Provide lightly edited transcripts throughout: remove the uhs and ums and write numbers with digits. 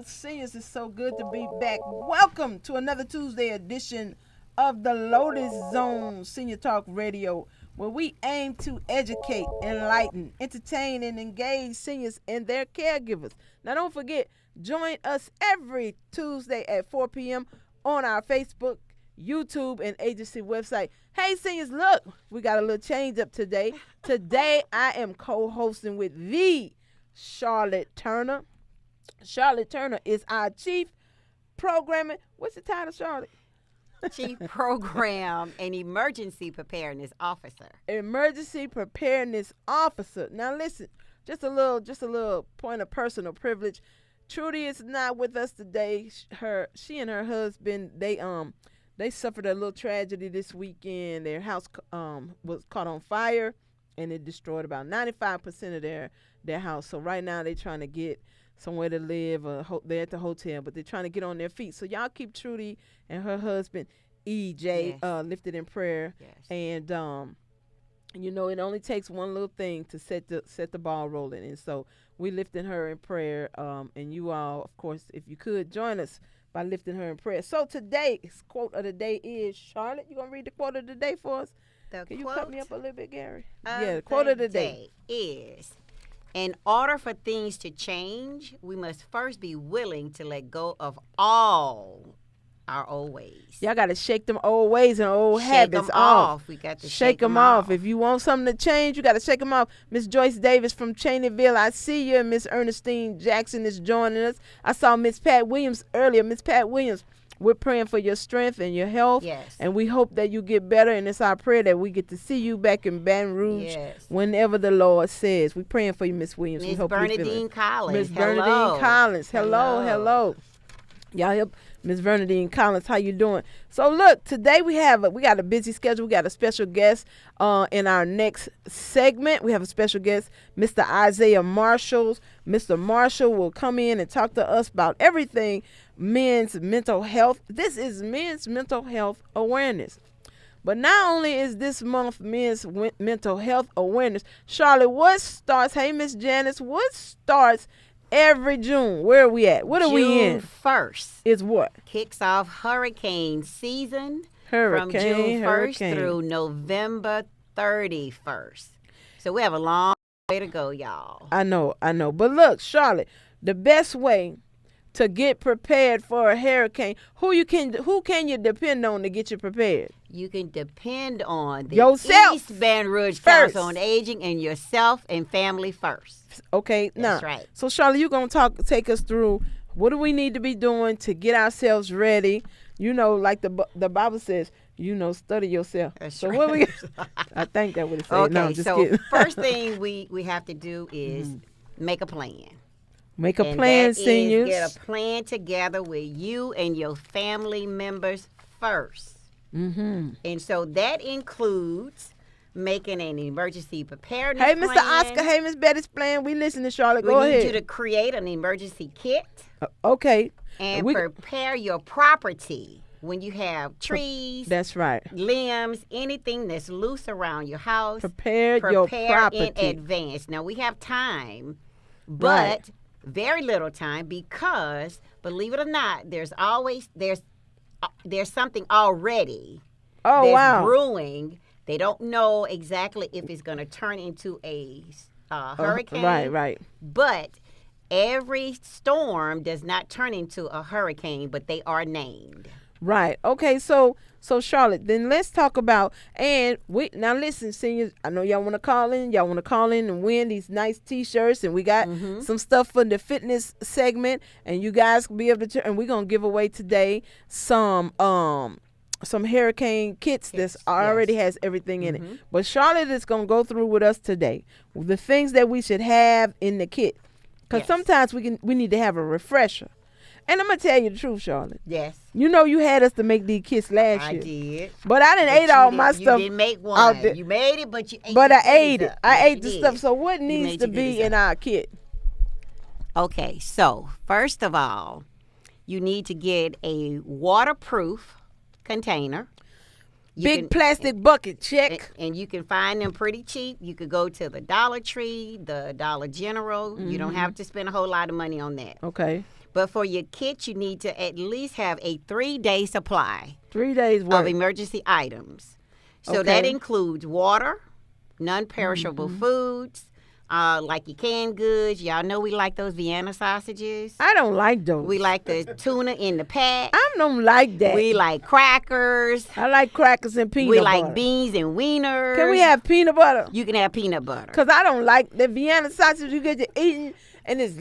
Seniors, it's so good to be back. Welcome to another Tuesday edition of the Lotus Zone Senior Talk Radio, where we aim to educate, enlighten, entertain, and engage seniors and their caregivers. Now, don't forget, join us every Tuesday at 4 p.m. on our Facebook, YouTube, and agency website. Hey, seniors, look, we got a little change up today. Today, I am co-hosting with the Charlotte Turner. Charlotte Turner is our chief programming. What's the title, Charlotte? Chief Program and Emergency Preparedness Officer. Emergency Preparedness Officer. Now listen, just a little point of personal privilege. Trudy is not with us today. She and her husband, they suffered a little tragedy this weekend. Their house was caught on fire, and it destroyed about 95% of their house. So right now they're trying to get somewhere to live. They're at the hotel, but they're trying to get on their feet. So y'all keep Trudy and her husband EJ lifted in prayer. Yes. And it only takes one little thing to set the ball rolling. And so we lifting her in prayer. And you all, of course, if you could join us by lifting her in prayer. So today's quote of the day is, Charlotte, you gonna read the quote of the day for us? Can you cut me up a little bit, Gary? The quote of the day is, in order for things to change, we must first be willing to let go of all our old ways. Y'all got to shake them old ways and old habits off. We got to shake them off. If you want something to change, you got to shake them off. Miss Joyce Davis from Cheneyville, I see you. Miss Ernestine Jackson is joining us. I saw Miss Pat Williams earlier. Miss Pat Williams, we're praying for your strength and your health. Yes. And we hope that you get better. And it's our prayer that we get to see you back in Baton Rouge whenever the Lord says. We're praying for you, Miss Williams. Miss Bernadine Collins. Miss Bernadine Collins. Hello. Y'all help Miss Bernadine Collins. How you doing? So look, today we got a busy schedule. We got a special guest in our next segment. We have a special guest, Mr. Isaiah Marshall. Mr. Marshall will come in and talk to us about everything men's mental health. This is Men's Mental Health Awareness. But not only is this month Men's Mental Health Awareness, Charlotte, hey Miss Janice, what starts every June? Where are we at? What are we in? June 1st. Is what? Kicks off hurricane season from June 1st through November 31st. So we have a long way to go, y'all. I know. But look, Charlotte, the best way to get prepared for a hurricane, who can you depend on to get you prepared? You can depend on the yourself. East Baton Rouge Council on Aging and yourself and family first. Okay, that's right. So Charlotte, you're gonna take us through what do we need to be doing to get ourselves ready. Like the Bible says, study yourself. That's so right. what we? I think that would say. Okay, no, I'm just so kidding. First thing we have to do is make a plan. Make a plan, seniors. Get a plan together with you and your family members first. Mm-hmm. And so that includes making an emergency preparedness plan. Hey, Mr. Oscar. Hey, Miss Betty's plan. We listen to Charlotte. Go ahead. We need you to create an emergency kit. Okay. And prepare your property when you have trees. That's right. Limbs, anything that's loose around your house. Prepare your property in advance. Now, we have time, but very little time because, believe it or not, there's something already that's brewing. They don't know exactly if it's going to turn into a hurricane. Right. But every storm does not turn into a hurricane, but they are named. Right. Okay. So Charlotte, then let's talk about, now listen, seniors, I know y'all want to call in. Y'all want to call in and win these nice T-shirts, and we got some stuff for the fitness segment, and you guys will be able to, and we're going to give away today some hurricane kits that already has everything in it. But Charlotte is going to go through with us today the things that we should have in the kit, because sometimes we need to have a refresher. And I'm going to tell you the truth, Charlotte. Yes. You had us to make these kits last year. I did. But I didn't ate all my stuff. You didn't make one. You made it, but you ate But I ate it. I ate the stuff. So what needs to be in our kit? Okay. So first of all, you need to get a waterproof container. Big plastic bucket, check. And you can find them pretty cheap. You could go to the Dollar Tree, the Dollar General. You don't have to spend a whole lot of money on that. Okay. But for your kit, you need to at least have a 3-day supply 3 days worth of emergency items. So that includes water, non-perishable foods, like your canned goods. Y'all know we like those Vienna sausages. I don't like those. We like the tuna in the pack. I don't like that. We like crackers. I like crackers and peanut butter. We like beans and wieners. Can we have peanut butter? You can have peanut butter. Because I don't like the Vienna sausage. You get to eating, and it's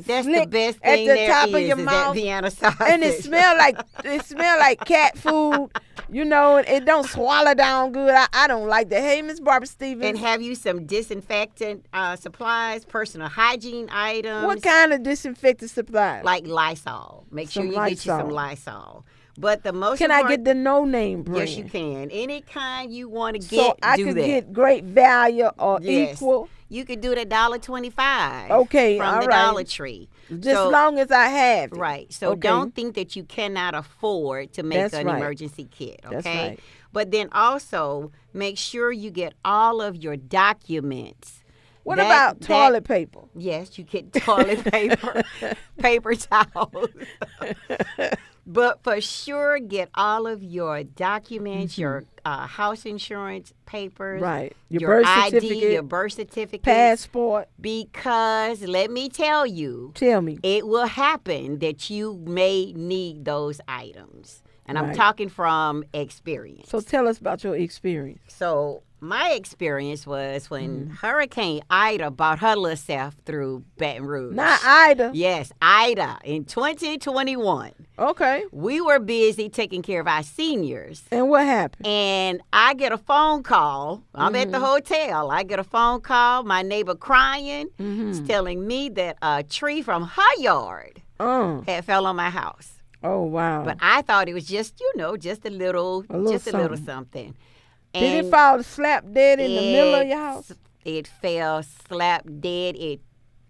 That's slick the best at thing the there top is of your that mouth. Vienna sausage. And it smell like cat food. You know, it don't swallow down good. I don't like that. Hey, Miss Barbara Stevens. And have you some disinfectant supplies, personal hygiene items. What kind of disinfectant supplies? Like Lysol. Make sure you get you some Lysol. But the most Can I get the no-name brand? Yes, you can. Any kind you want to get, so I do could that. get Great Value or Yes. Equal. You could do the $1.25. Okay, from all the right. Dollar Tree. Just long as I have it. Right. So Okay. don't think that you cannot afford to make That's an right. emergency kit. Okay. That's right. But then also make sure you get all of your documents. What about toilet paper? Yes, you get toilet paper, paper towels. But for sure, get all of your documents, your house insurance papers, Right. your birth ID, certificate, your birth certificate, passport. because let me tell you, Tell me. it will happen that you may need those items. And I'm Right. talking from experience. So tell us about your experience. So my experience was when Hurricane Ida brought her little self through Baton Rouge. Not Ida. Yes, Ida in 2021. Okay. We were busy taking care of our seniors. And what happened? And I get a phone call. I'm at the hotel. I get a phone call. My neighbor crying. Is telling me that a tree from her yard had fell on my house. Oh, wow. But I thought it was just, just a little something. something. Did it fall slap dead in the middle of your house? It fell slap dead. It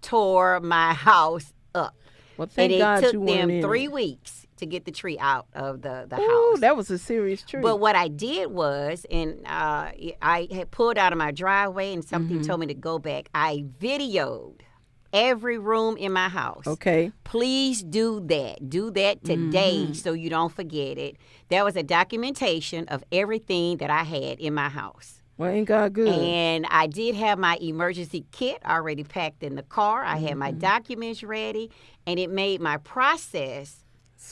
tore my house up. Well, thank and God it took you weren't them in 3 it. weeks to get the tree out of the Ooh, house. that was a serious tree. But what I did was, and I had pulled out of my driveway and something told me to go back. I videoed every room in my house. Okay. Please do that. Do that today so you don't forget it. That was a documentation of everything that I had in my house. Well, ain't God good? And I did have my emergency kit already packed in the car. I had my documents ready, and it made my process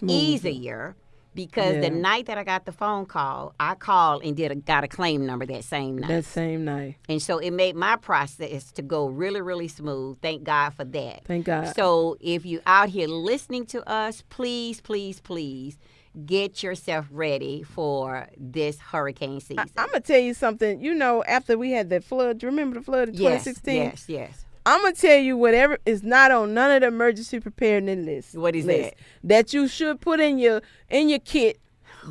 easier because the night that I got the phone call, I called and got a claim number that same night. That same night. And so it made my process to go really, really smooth. Thank God for that. Thank God. So if you're out here listening to us, please, please, please get yourself ready for this hurricane season. I'm going to tell you something. You know, after we had that flood, do you remember the flood in 2016? Yes. I'm going to tell you whatever is not on none of the emergency preparedness lists. What is that? That you should put in your kit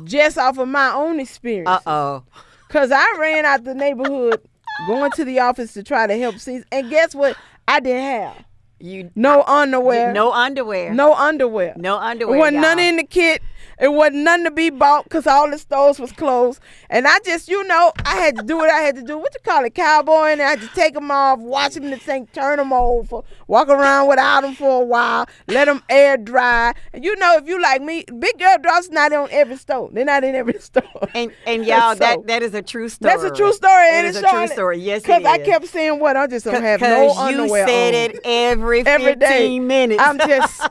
just off of my own experience. Uh-oh. Because I ran out the neighborhood going to the office to try to help see. And guess what? I didn't have. No underwear. No underwear. No underwear. No underwear. It wasn't y'all. none in the kit. It wasn't nothing to be bought because all the stores was closed. And I just, I had to do what I had to do. What you call it, cowboy? And I had to take them off, wash them in the sink, turn them over, walk around without them for a while, let them air dry. And if you like me, big girl drops not on every store. They're not in every store. And y'all, So, that is a true story. that's a true story. It is a true story. Yes, it is. Because I kept saying what? I just don't have no underwear you said on. it every 15 day. minutes.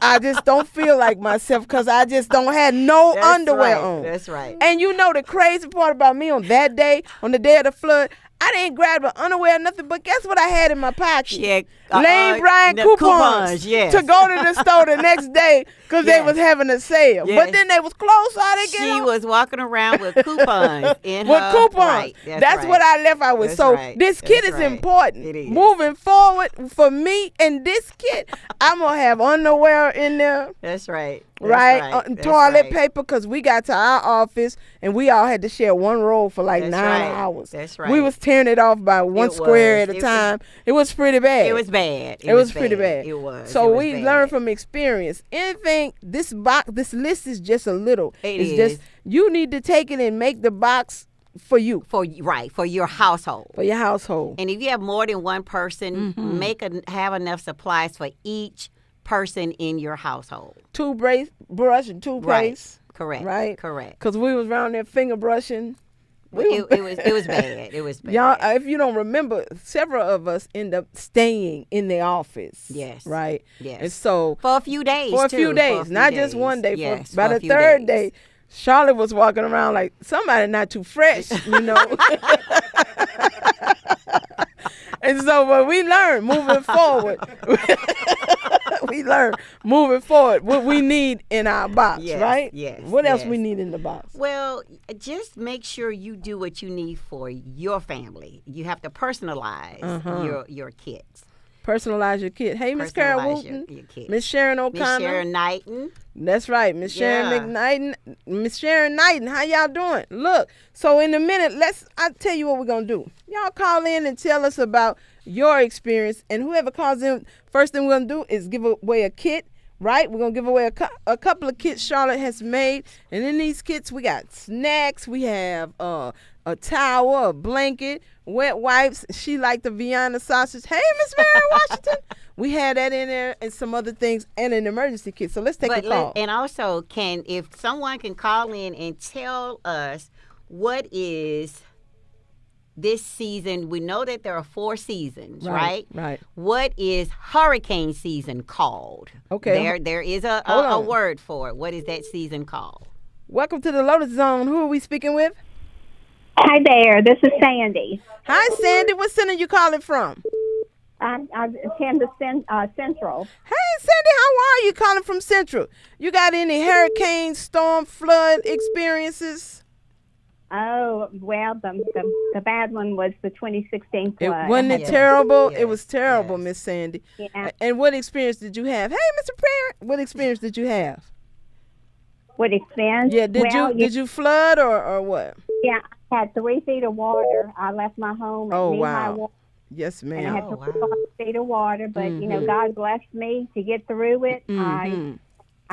I just don't feel like myself because I just don't have no That's underwear right. on. That's right. And the crazy part about me on that day, on the day of the flood, I didn't grab the underwear or nothing, but guess what I had in my pocket? Yeah, Lane Bryant the coupons yes. to go to the store the next day because they was having a sale. Yes. But then they was closed, so I didn't get She them. was walking around with coupons in With her. coupons. Right. That's right. what I left out with. That's So right. this kit That's is right. important. It is. Moving forward, for me and this kit, I'm going to have underwear in there. That's right. That's Right? That's Toilet right. paper, because we got to our office and we all had to share one roll for like That's 9 right. hours. That's right. We was tearing it off by one It square was. at a It time. It was pretty bad. It was bad. It was pretty bad. It was. So It was we bad. learned from experience. Anything, this list is just a little. It Just is. you need to take it and make the box for you, for your household. for your household. And if you have more than one person, have enough supplies for each person in your household. Toothbrush and toothpaste. Correct. Right. Correct. Because we was around there finger brushing. It was bad. It was bad. Y'all, if you don't remember, several of us end up staying in the office. Yes. Right. Yes. And so for a few days. Not just one day. Yes, By the third day, Charlotte was walking around like somebody not too fresh, you know. And so, but we learned moving forward. What we need in our box, right? Yes. What else we need in the box? Well, just make sure you do what you need for your family. You have to personalize your kits. Personalize your kit. Hey, Miss Carol Wooten, Miss Sharon O'Connor, Miss Sharon Knighton. That's right, Miss Sharon McKnighton, Miss Sharon Knighton. How y'all doing? Look, so in a minute, I'll tell you what we're gonna do. Y'all call in and tell us about your experience, and whoever calls in, first thing we're gonna do is give away a kit. Right, we're gonna give away a couple of kits Charlotte has made, and in these kits we got snacks. We have a towel, a blanket, wet wipes. She liked the Vienna sausage. Hey, Miss Mary Washington. We had that in there and some other things and an emergency kit. So let's take a call. And also, if someone can call in and tell us what is this season. We know that there are 4 seasons, right? Right. What is hurricane season called? Okay. There is a word for it. What is that season called? Welcome to the Lotus Zone. Who are we speaking with? Hi there. This is Sandy. Hi, Sandy. What center you calling from? I attend the Central. Hey, Sandy, how are you calling from Central? You got any hurricane, storm, flood experiences? Oh, well, the bad one was the 2016 flood. Wasn't it terrible? Yes. It was terrible, Yes. Miss Sandy. Yeah. And what experience did you have? Hey, Mr. Parent, what experience did you have? What experience? Yeah, did you flood or what? Yeah, I had 3 feet of water. I left my home at knee-high water. Yes, And I ma'am. had 3 feet of water, but, you know, God blessed me to get through it.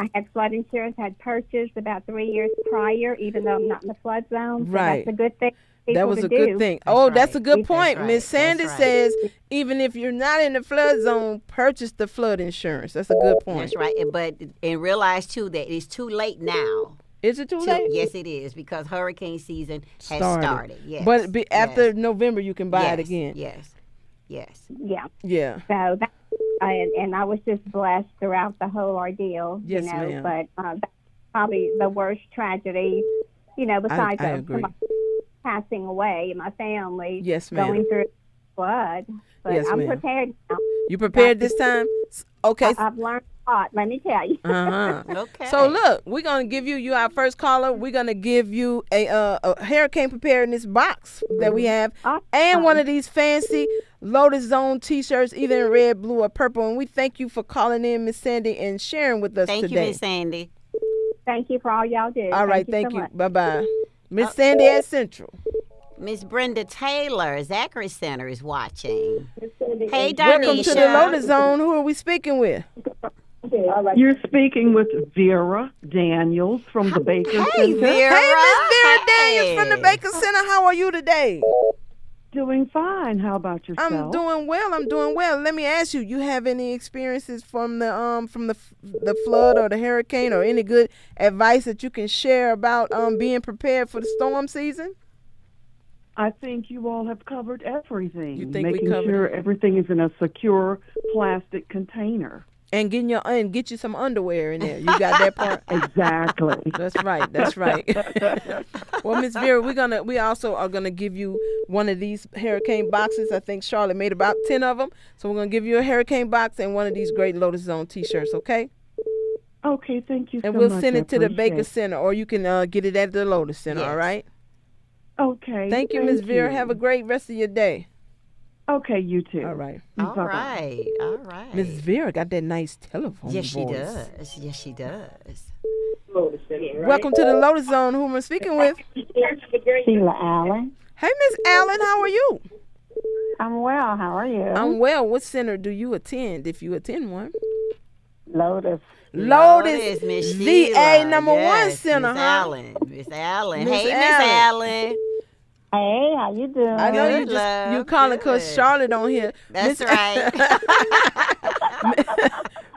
I had flood insurance, had purchased about 3 years prior, even though I'm not in the flood zone. So Right. that's a good thing. That was a good thing. That's a good point. right. Miss Sandy That's right. says even if you're not in the flood zone, purchase the flood insurance. That's a good point. That's right. And realize too that it's too late now. Is it too late? Yes, it is, because hurricane season has started. Yes. But after November, you can buy it again. Yes. Yeah. Yeah. So that, and I was just blessed throughout the whole ordeal. Yes, you know, ma'am. But that's probably the worst tragedy, you know, besides I agree. somebody passing away in my family. Yes, ma'am. Going through flood. But Yes, I'm ma'am. prepared now. You prepared this time? Okay. I've learned a lot, let me tell you. Okay. So look, we're gonna give you our first caller. We're gonna give you a hurricane preparedness box that we have, and one of these fancy Lotus Zone T-shirts, either in red, blue, or purple. And we thank you for calling in, Miss Sandy, and sharing with us Thank today. you, Miss Sandy. Thank you for all y'all do. All right, Thank thank you. you. So Bye bye, Miss Sandy at Central. Miss Brenda Taylor, Zachary Center, is watching. Hey, Welcome to the Darnisha. Lotus Zone. Who are we speaking with? You're speaking with Vera Daniels from the Baker Hey, Center. Vera. Hey, Miss Vera Hey. Daniels from the Baker Center. How are you today? Doing fine. How about yourself? I'm doing well. Let me ask you: you have any experiences from the flood or the hurricane, or any good advice that you can share about being prepared for the storm season? I think you all have covered everything. You think we making covered sure it? everything is in a secure plastic container. And get you some underwear in there. You got that part? Exactly. That's right. Well, Miss Vera, we also are gonna give you one of these hurricane boxes. I think Charlotte made about 10 of them, so we're gonna give you a hurricane box and one of these great Lotus Zone T-shirts. Okay? Okay, thank you so And much. we'll send it to the Baker Baker. Center, or you can get it at the Lotus Center. Yes. All right? Okay. Thank you, Miss Vera. you. Have a great rest of your day. Okay, you too. All right. All Bye-bye. right. Miss Vera got that nice telephone Yes, she voice. does. Yes, she does. Welcome to the Lotus Zone. Who am I speaking with? Sheila Allen. Hey, Miss Allen, how are you? I'm well. How are you? I'm well. What center do you attend, if you attend one? Lotus. Lotus, Miss VA Sheila. number one Yes, center, Miss huh? Allen. Miss Allen. Miss Hey, Allen. Miss Allen. Hey, how you doing? I know Good, you love. calling because Good. Charlotte on here. That's Miss- right.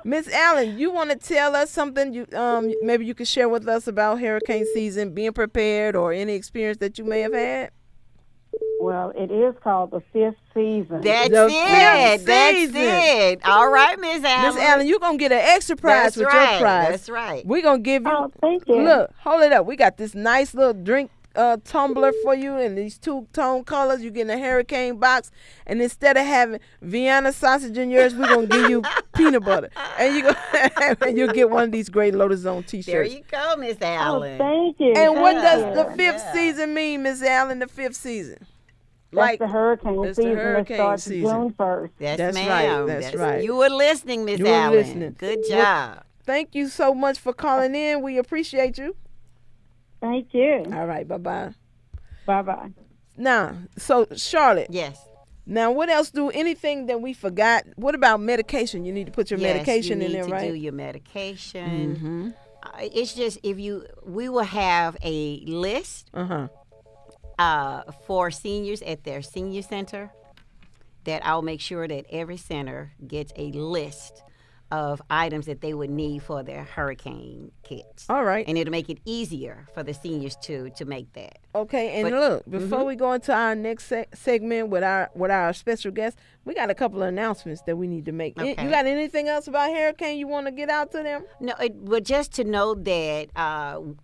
Miss Allen, you want to tell us something? You maybe you could share with us about hurricane season, being prepared, or any experience that you may have had. Well, it is called the fifth season. That's The it. fifth That's season. it. All right, Miss Allen. Miss Allen, you're going to get an extra prize That's with right. your prize. That's right. We're going to give you, Oh, thank you. look, hold it up. We got this nice little drink tumbler for you in these two-tone colors. You're getting a hurricane box. And instead of having Vienna sausage in yours, we're going to give you peanut butter. And you'll get one of these great Lotus Zone t-shirts. There you go, Miss Oh, Allen. thank you. And what Thank does you. the fifth season mean, Miss Allen, the fifth season? That's the hurricane that's the season hurricane that starts season. June 1st. That's ma'am. right. That's right. You were listening, Miss You were Allen. listening. Good Well, job. Thank you so much for calling in. We appreciate you. Thank you. All right, bye-bye. Bye-bye. Now, so Charlotte, Yes. now what else anything that we forgot? What about medication? You need to put your medication in there, you need to do right? your medication. Mm-hmm. It's just we will have a list Uh-huh. for seniors at their senior center that I'll make sure that every center gets a list of items that they would need for their hurricane kits. All right. And it'll make it easier for the seniors to make that. Okay, and But- look, before we go into our next segment with our special guest, we got a couple of announcements that we need to make. Okay. You got anything else about hurricane you want to get out to them? No, but just to know that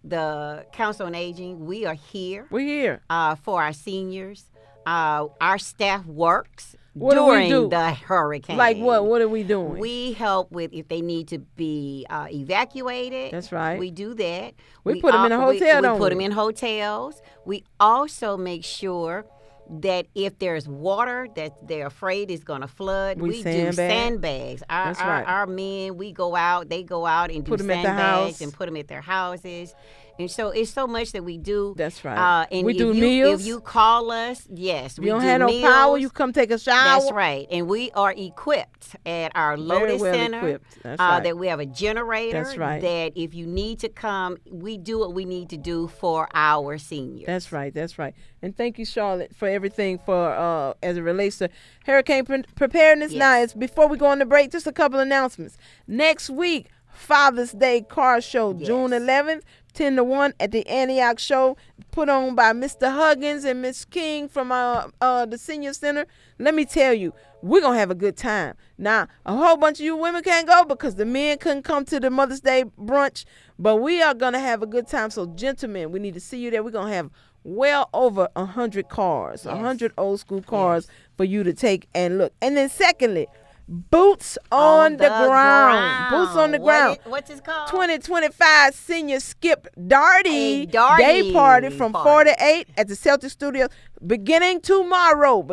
the Council on Aging, we are here We're here. for our seniors. Our staff works What do we during do? the hurricane. Like what? What are we doing? We help with if they need to be evacuated. That's right. We do that. We put 'em in a hotel, We don't put we? them in hotels. We also make sure that if there's water that they're afraid is going to flood, We we do sandbag. sandbags. That's right. Our men, we go out, they go out and Put do 'em at the sandbags house. and put them at their houses. And so it's so much that we do. That's right. And We if do you, meals. If you call us, yes, If we you don't do have no meals. power, you come take a shower. That's right. And we are equipped at our Very Lotus well Center. equipped. That's right. That we have a generator. That's right. That if you need to come, we do what we need to do for our seniors. That's right. That's right. And thank you, Charlotte, for everything for as it relates to hurricane preparedness. Yes. Now, it's before we go on the break, just a couple announcements. Next week, Father's Day car show, Yes. June 11th, 10 to 1 at the Antioch show, put on by Mr. Huggins and Miss King from the Senior Center. Let me tell you, we're going to have a good time. Now, a whole bunch of you women can't go because the men couldn't come to the Mother's Day brunch, but we are going to have a good time. So, gentlemen, we need to see you there. We're going to have well over 100 cars, 100 old school cars for you to take and look. And then secondly, boots on the ground. Boots on the ground. What's it called? 2025 Senior Skip Darty A Darty Day Party from party. 4 to 8 at the Celtic Studios. Beginning tomorrow,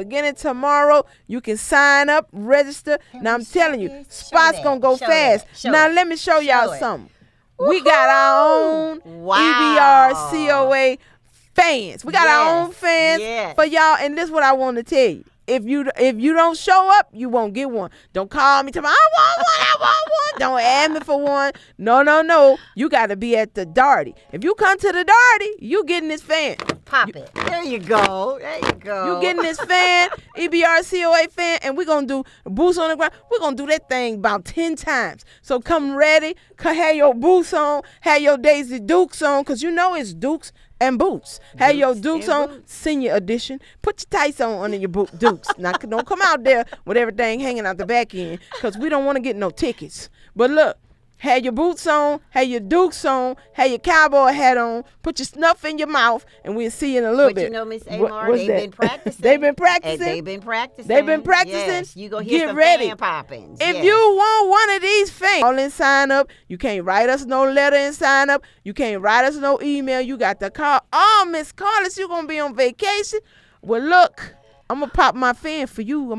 you can sign up, register. Now I'm telling you, this? spots Show gonna that. go Show fast. that. Show Now it. let me show y'all Show it. something. We got our own Wow. EBRCOA fans. We got our Yes. own fans Yes. for y'all, and this is what I want to tell you. If you don't show up, you won't get one. Don't call me, tell me, I want one. Don't add me for one. No. You got to be at the Darty. If you come to the Darty, you getting this fan. Pop it. There you go. You getting this fan, EBRCOA fan, and we're going to do boots on the ground. We're going to do that thing about 10 times. So come ready. Have your boots on. Have your Daisy Dukes on, because you know it's Dukes and boots. Have your Dukes and on, boots. senior edition. Put your tights on under your Dukes. Now, don't come out there with everything hanging out the back end, because we don't want to get no tickets. But look, have your boots on, have your Dukes on, have your cowboy hat on, put your snuff in your mouth, and we'll see you in a little But bit. you know, Miss What- Amar, what's they've that? been practicing. They've been practicing. They've been practicing. They've been practicing. Yes, you gonna hear Get some ready. fan poppings. If Yes. you want one of these things, call and sign up. You can't write us no letter and sign up. You can't write us no email. You got to call. Oh, Miss Carlos, you going to be on vacation? Well, look, I'm going to pop my fan for you.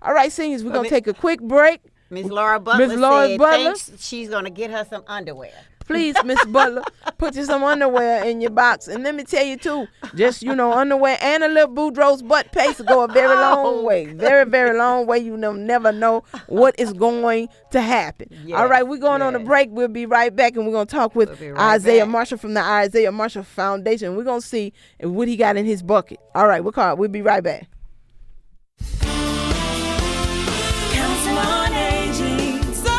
All right, seniors, we're going to take a quick break. Miss Laura Butler Miss Laura said Butler? thinks she's gonna get her some underwear. Please, Miss Butler, put you some underwear in your box. And let me tell you, too, just, underwear and a little Boudreaux's butt paste go a very long way. Very, very long way. You never know what is going to happen. Yes, All right, we're going on a yes. break. We'll be right back, and we're going to talk with We'll be right Isaiah back. Marshall from the Isaiah Marshall Foundation. We're going to see what he got in his bucket. All right, we'll be right back. Council on Aging, so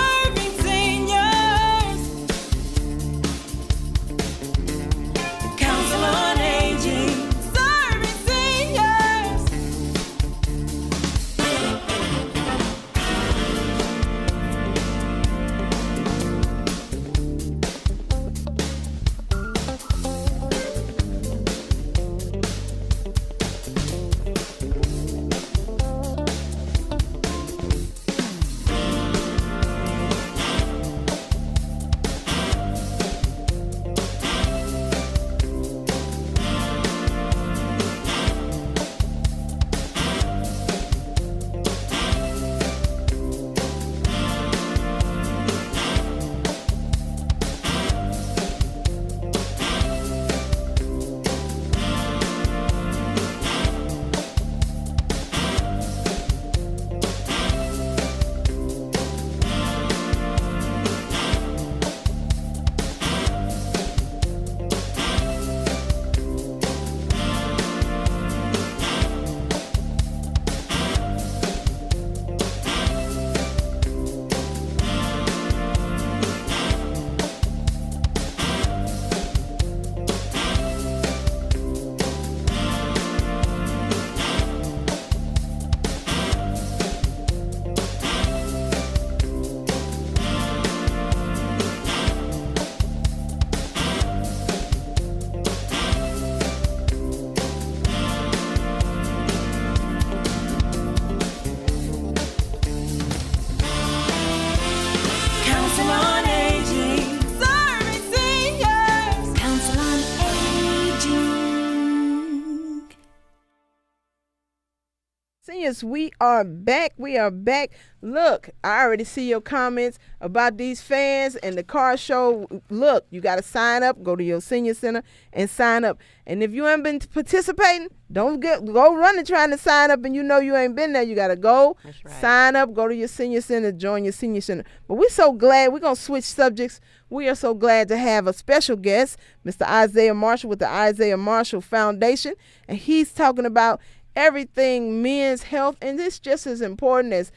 yes, we are back. We are back. Look, I already see your comments about these fans and the car show. Look, you got to sign up. Go to your senior center and sign up. And if you haven't been participating, don't go running trying to sign up and you know you ain't been there. You got to go sign up, go to your senior center, join your senior center. But we're so glad. We're going to switch subjects. We are so glad to have a special guest, Mr. Isaiah Marshall with the Isaiah Marshall Foundation. And he's talking about everything men's health, and it's just as important as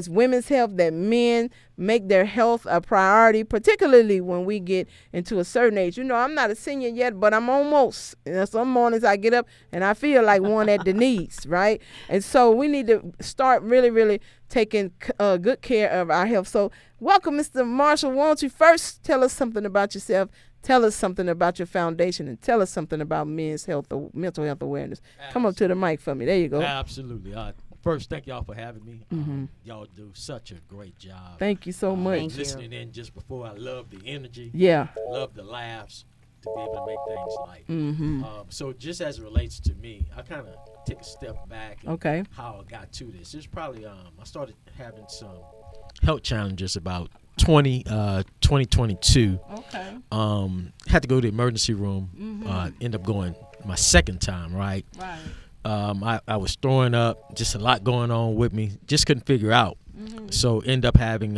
women's health, that men make their health a priority, particularly when we get into a certain age. You know, I'm not a senior yet, but I'm almost. You know, some mornings I get up and I feel like one at the knees, right? And so we need to start really, really taking good care of our health. So welcome, Mr. Marshall. Why don't you first tell us something about yourself? Tell us something about your foundation, and tell us something about men's health, mental health awareness. Come up to the mic for me. There you go. Absolutely. First, thank y'all for having me. Y'all do such a great job. Thank you so much. Thank you. Listening in just before, I love the energy. Yeah. Love the laughs, to be able to make things light. So just as it relates to me, I kind of take a step back and how I got to this. It's probably, I started having some health challenges about 2022. Had to go to the emergency room. End up going my second time, right? I was throwing up, just a lot going on with me, just couldn't figure out. So end up having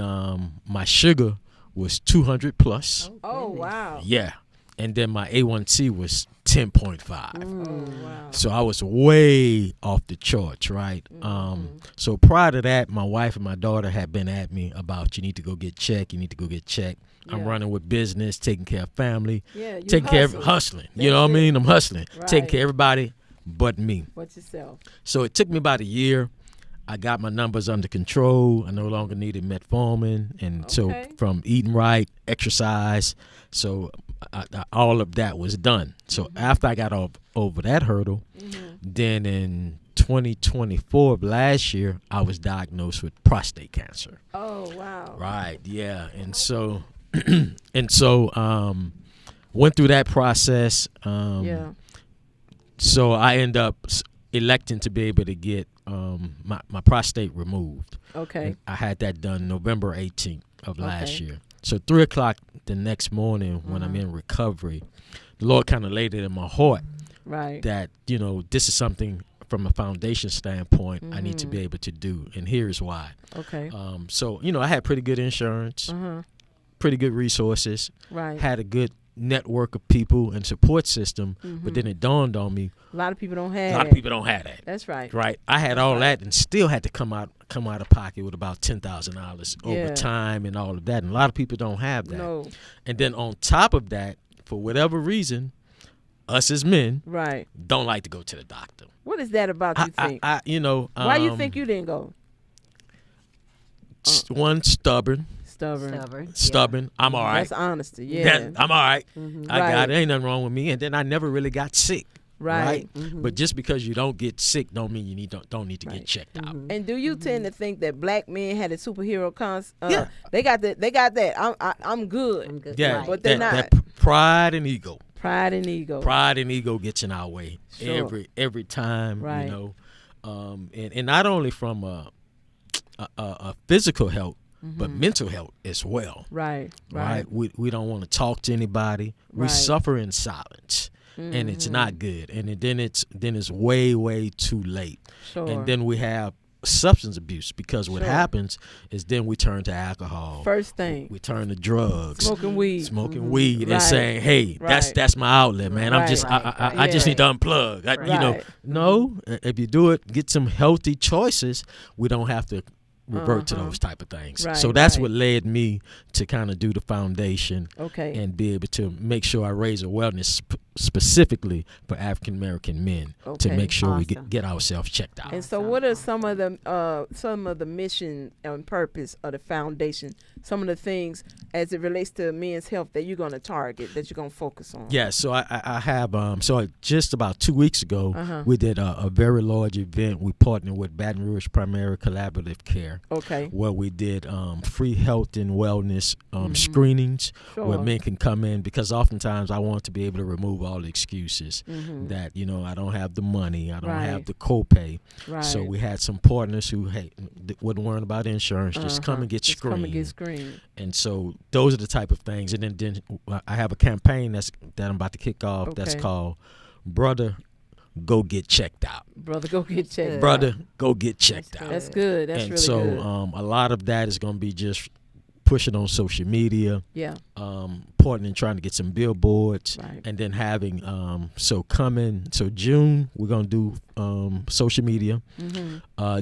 my sugar was 200 plus. Oh wow. Yeah. And then my A1C was 10.5. Wow. So I was way off the charts, right? So prior to that, my wife and my daughter had been at me about, you need to go get checked. I'm running with business, taking care of family, taking care of hustling. You know what I mean? I'm hustling, taking care of everybody but me. But yourself. So it took me about a year. I got my numbers under control. I no longer needed metformin. And so from eating right, exercise, so all of that was done. So after I got over that hurdle, then in 2024 of last year, I was diagnosed with prostate cancer. Oh, wow. Right, yeah. And so went through that process. So I end up electing to be able to get my prostate removed. Okay. I had that done November 18th of last year. So 3 o'clock the next morning when I'm in recovery, the Lord kind of laid it in my heart that, you know, this is something from a foundation standpoint I need to be able to do. And here's why. So, you know, I had pretty good insurance, pretty good resources, had a good network of people and support system, but then it dawned on me a lot of people don't have that. That's right. I had all that and still had to come out of pocket with about $10,000 over time and all of that, and a lot of people don't have that. And then on top of that, for whatever reason, us as men don't like to go to the doctor. What is that about, you think? You know, why you think you didn't go? One, stubborn. I'm all right. That's honesty. Yeah. I'm all right. I got it. Ain't nothing wrong with me. And then I never really got sick. Right. But just because you don't get sick don't mean you don't need to get checked out. And do you tend to think that black men had a superhero they got that. I'm good. Yeah. But they're not. That pride and ego. Pride and ego gets in our way every time. You know. And not only from a physical health, but mental health as well. Right. We don't want to talk to anybody. We suffer in silence. And it's not good. And then it's way too late. And then we have substance abuse, because what happens is then we turn to alcohol. First thing. We turn to drugs. Smoking weed and saying, hey, that's my outlet, man. I just need to unplug. You know, no, if you do it, get some healthy choices, we don't have to revert to those type of things. So that's what led me to kind of do the foundation and be able to make sure I raise awareness specifically for African American men to make sure we get ourselves checked out. And so what are some of the mission and purpose of the foundation, some of the things as it relates to men's health that you're going to target, that you're going to focus on? Yeah, so I have just about 2 weeks ago we did a very large event. We partnered with Baton Rouge Primary Collaborative Care, where we did free health and wellness screenings where men can come in, because oftentimes I want to be able to remove remove all the excuses that, I don't have the money, I don't Right. have the copay. Right. So we had some partners who wouldn't worry about insurance, just come and get Just screened. come and get screened. And so those are the type of things. And then I have a campaign that I'm about to kick off that's Okay. called Brother, Go Get Checked Out. Brother, go get checked. Brother, go get checked out. That's good. That's And really so good. a lot of that is going to be just pushing on social media, Yeah. partnering and trying to get some billboards, Right. and then having so June we're gonna do social media.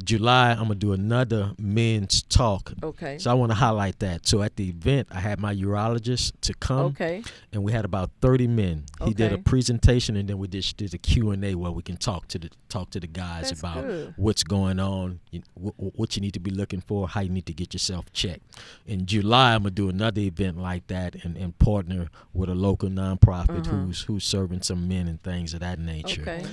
July I'm gonna do another men's talk. Okay. So I want to highlight that. So at the event I had my urologist to come, Okay. and we had about 30 men. He did a Okay. presentation, and then we just did a Q&A where we can talk to the guys That's about good. what's going on, what you need to be looking for, how you need to get yourself checked. In July, I'm gonna do another event like that and partner with a local nonprofit who's serving some men and things of that nature. Okay.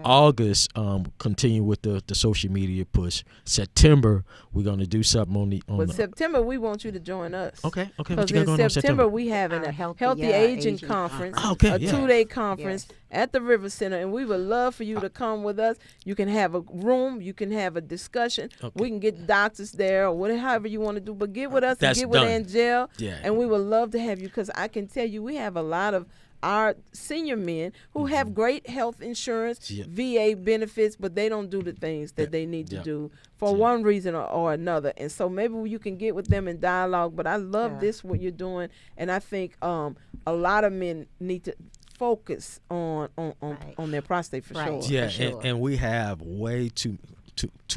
August, continue with the social media push. September, we're gonna do something on But the September, we want you to join us. Okay. What Because you got in going on September, September? we having Our a Healthy, healthy Aging aging conference, Conference. Okay, a yeah. 2-day conference Yes. at the River Center, and we would love for you to come with us. You can have a room, you can have a discussion. Okay. We can get doctors there or whatever, however you want to do. But get with us That's and get with done. Angel, Yeah. and we would love to have you because I can tell you we have a lot of our senior men who have great health insurance, Yeah. VA benefits, but they don't do the things that they need to Yeah. do for Yeah. one reason or another. And so maybe you can get with them in dialogue. But I love Yeah. this, what you're doing. And I think a lot of men need to focus on their prostate for Right. sure. Yeah, for sure. and we have way two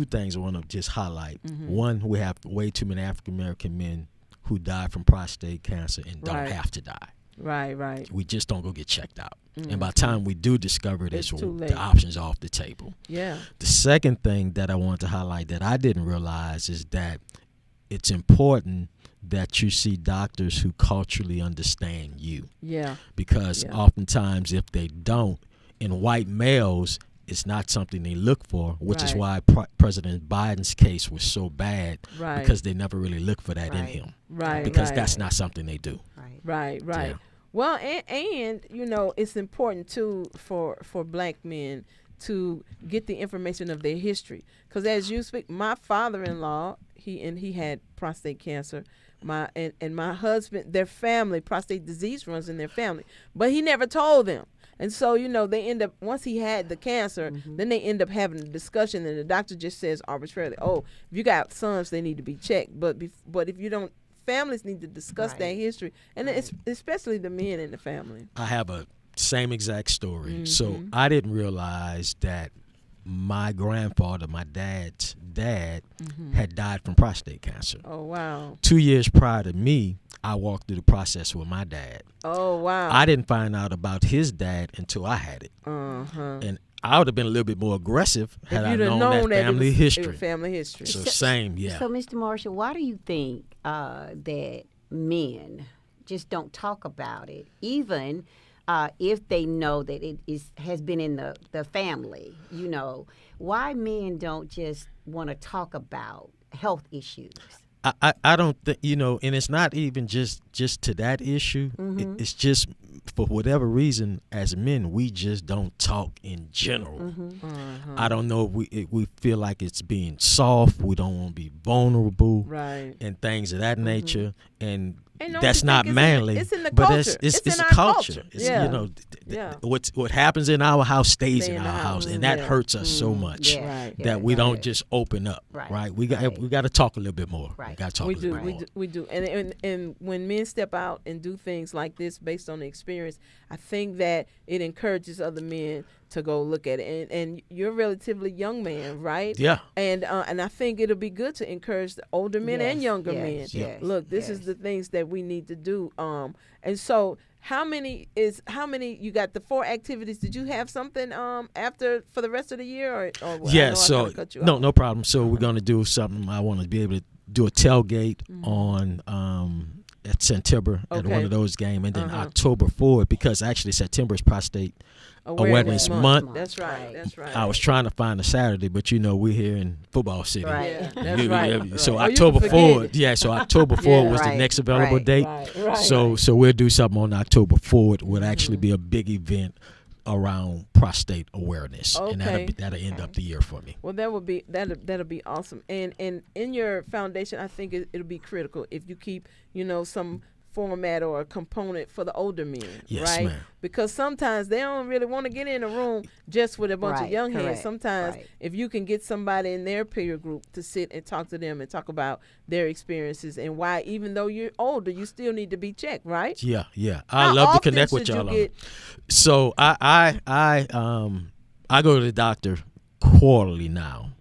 things I want to just highlight. Mm-hmm. One, we have way too many African American men who die from prostate cancer and don't Right. have to die. Right. We just don't go get checked out. And by the time we do discover this, It's too late. the options are off the table. Yeah. The second thing that I want to highlight that I didn't realize is that it's important that you see doctors who culturally understand you. Yeah. Because Yeah. oftentimes if they don't, in white males, it's not something they look for, which is Right. why President Biden's case was so bad, Right. because they never really look for that in Right. him. Right. Because right. that's not something they do. Right. Right. Yeah. Well, and it's important too for black men to get the information of their history, because as you speak, my father-in-law, he had prostate cancer. My husband, their family, prostate disease runs in their family, but he never told them. And so, they end up, once he had the cancer, then they end up having a discussion, and the doctor just says arbitrarily, oh, if you got sons, they need to be checked. But if you don't, families need to discuss Right. that history, and it's especially the men in the family. I have a same exact story. Mm-hmm. So I didn't realize that my grandfather, my dad's dad, had died from prostate cancer. Oh, wow. 2 years prior to me, I walked through the process with my dad. Oh, wow. I didn't find out about his dad until I had it. Uh-huh. And I would have been a little bit more aggressive had If I you'd have known that it family was history. family history. So same, yeah. So, Mr. Marshall, why do you think that men just don't talk about it, even if they know that it has been in the family? Why men don't just want to talk about health issues? I don't think, and it's not even just to that issue. It's just for whatever reason, as men, we just don't talk in general. I don't know if we feel like it's being soft. We don't want to be vulnerable, Right. and things of that nature. And don't that's you not think manly. it's in the but culture. it's It's in a our culture. culture. It's, Yeah. Yeah. What happens in our house stays Stay in our house, and yeah. that hurts us so much Yeah. Right. that we don't just open up. Right. We got to talk a little bit more. Right. We got to talk We a little do, bit we more. do, we do, and when men step out and do things like this based on the experience, I think that it encourages other men to go look at it. And you're a relatively young man, right? Yeah. And I think it'll be good to encourage the older men and younger men. yes, Look, this is the things that we need to do. And so how many you got the 4 activities? Did you have something after for the rest of the year or what? Yeah, I know I so kinda cut you no, off. no problem. So we're gonna do something. I want to be able to do a tailgate on at September at Okay. one of those games, and then October 4th, because actually September is prostate Awareness Month. That's right. That's right. I was trying to find a Saturday, but we're here in Football City. Right. Yeah, that's right. So Right. October 4th. So October 4th was the Right, next available right. date. Right. So we'll do something on October 4th. It would actually be a big event around prostate awareness, and that'll end up the year for me. Well, that'll be awesome. And in your foundation, I think it'll be critical if you keep some format or a component for the older men, Yes, right? ma'am. Because sometimes they don't really want to get in a room just with a bunch of young heads. Sometimes if you can get somebody in their peer group to sit and talk to them and talk about their experiences and why, even though you're older, you still need to be checked, right? Yeah. I love to connect with y'all. So I go to the doctor quarterly now.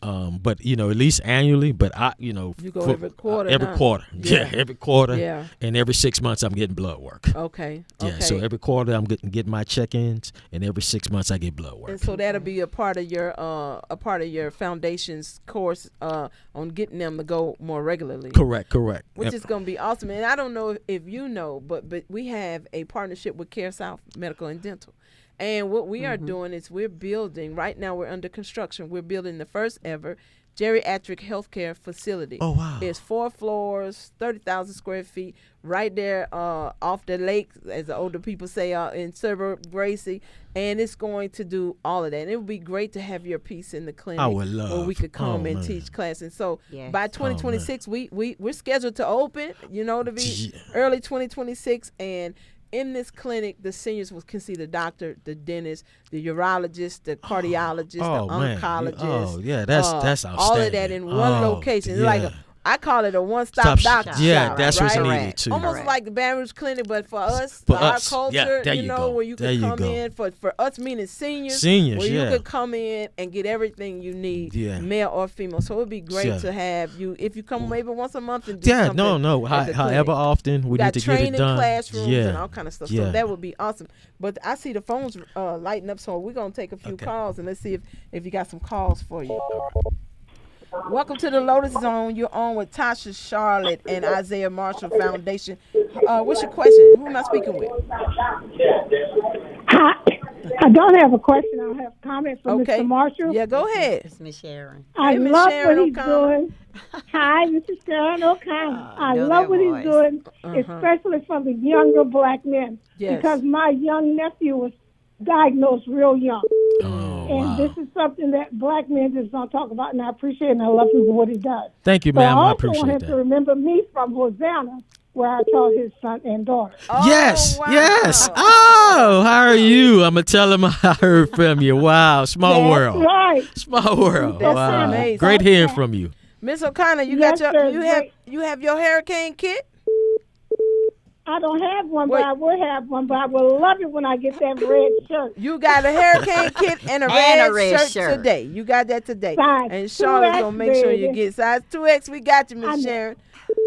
But at least annually. But you go every quarter. Every quarter, every quarter. Yeah. And every 6 months I'm getting blood work. Okay. Yeah. So every quarter I'm getting my check-ins, and every 6 months I get blood work. And so that'll be a part of your foundation's course on getting them to go more regularly. Correct. Which is going to be awesome. And I don't know if you know, but we have a partnership with Care South Medical and Dental. And what we are doing is we're building, right now we're under construction, we're building the first ever geriatric healthcare facility. Oh, wow. It's 4 floors, 30,000 square feet, right there off the lake, as the older people say, in suburb Gracie. And it's going to do all of that. And it would be great to have your piece in the clinic. I would love. Where we could come and teach class. And so by 2026, we're scheduled to open, to be early 2026. And in this clinic, the seniors can see the doctor, the dentist, the urologist, the cardiologist, the oncologist. Oh, yeah, that's outstanding. All of that in one location. It's like I call it a one-stop doctor shop. Yeah, that's what's right? needed too. Almost like the Baton Rouge Clinic, but for us, our culture, there you go. where you can come in for us, meaning seniors, where you could come in and get everything you need, male or female. So it would be great to have you if you come maybe once a month and do something. No. However often we need to get it done. Training classrooms and all kind of stuff. So that would be awesome. But I see the phones lighting up, so we're gonna take a few calls and let's see if you got some calls for you. Welcome to the Lotus Zone. You're on with Tasha Charlotte and Isaiah Marshall Foundation. What's your question? Who am I speaking with? Hi. I don't have a question. I have a comment for Mr. Marshall. Yeah, go ahead. It's Miss Sharon. I love what he's doing. Hi, this is Sharon O'Connor. I love what he's doing, especially for the younger black men. Yes. Because my young nephew was diagnosed real young. And this is something that black men just don't talk about, and I appreciate it, and I love him for what he does. Thank you, ma'am. I appreciate want him that. to remember me from Hosanna, where I taught his son and daughter. Yes. Oh, how are you? I'm going to tell him I heard from you. Wow, small world. Right. Small world. That's wow. amazing. Great hearing from you. Miss O'Connor, you have your hurricane kit? I don't have one, but I will have one. But I will love it when I get that red shirt. You got a hurricane kit and a red shirt today. You got that today. Size and Charlotte's going to make sure you baby. get size 2X. We got you, Miss Sharon.